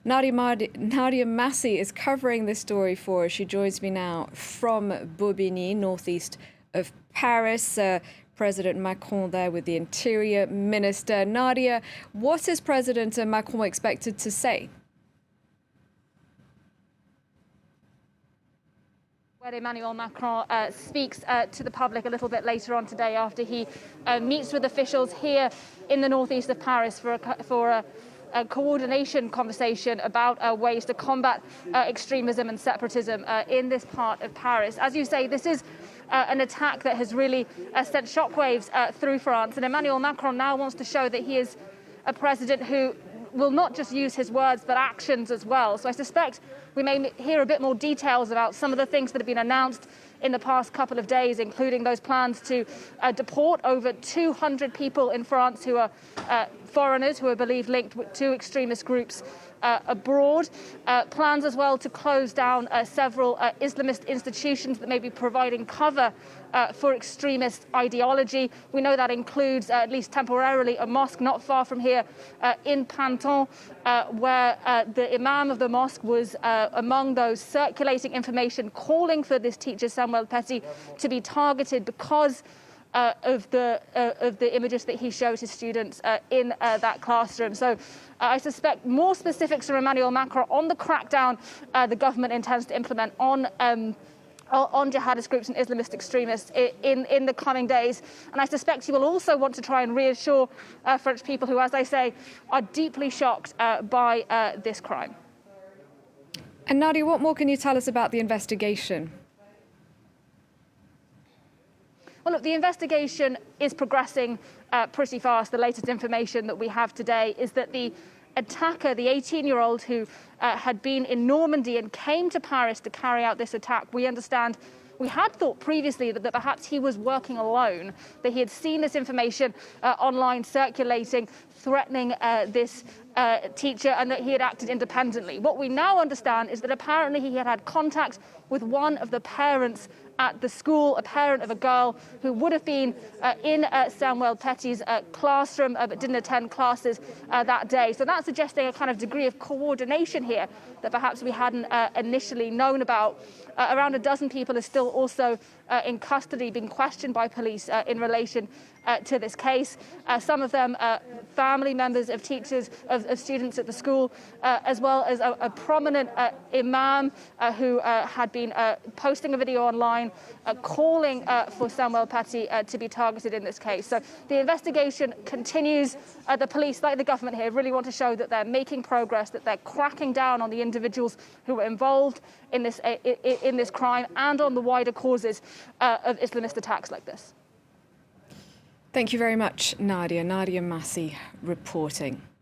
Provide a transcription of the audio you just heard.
Nadia Massih is covering this story for us. She joins me now from Bobigny, northeast of Paris. President Macron there with the Interior Minister. Nadia, what is President Macron expected to say? Where Emmanuel Macron speaks to the public a little bit later on today after he meets with officials here in the northeast of Paris for a coordination conversation about ways to combat extremism and separatism in this part of Paris. As you say, this is an attack that has really sent shockwaves through France, and Emmanuel Macron now wants to show that he is a president who will not just use his words but actions as well. So I suspect we may hear a bit more details about some of the things that have been announced in the past couple of days, including those plans to deport over 200 people in France who are foreigners who are believed linked to extremist groups abroad. Plans as well to close down several Islamist institutions that may be providing cover for extremist ideology. We know that includes, at least temporarily, a mosque not far from here in Pantin, where the imam of the mosque was among those circulating information calling for this teacher, Samuel Paty, to be targeted because of the images that he showed his students in that classroom. So I suspect more specifics from Emmanuel Macron on the crackdown the government intends to implement on jihadist groups and Islamist extremists in the coming days. And I suspect he will also want to try and reassure French people who, as I say, are deeply shocked by this crime. And Nadia, what more can you tell us about the investigation? Well, look, the investigation is progressing pretty fast. The latest information that we have today is that the attacker, the 18-year-old who had been in Normandy and came to Paris to carry out this attack, we had thought previously that perhaps he was working alone, that he had seen this information online circulating, threatening this teacher, and that he had acted independently. What we now understand is that apparently he had had contact with one of the parents at the school, a parent of a girl who would have been in Samuel Paty's classroom but didn't attend classes that day. So that's suggesting a kind of degree of coordination here that perhaps we hadn't initially known about. Around a dozen people are still also in custody, being questioned by police in relation to this case. Some of them family members of teachers, of students at the school, as well as a prominent imam who had been posting a video online calling for Samuel Paty to be targeted in this case. So the investigation continues. The police, like the government here, really want to show that they're making progress, that they're cracking down on the individuals who were involved in this crime and on the wider causes of Islamist attacks like this. Thank you very much, Nadia. Nadia Massih reporting.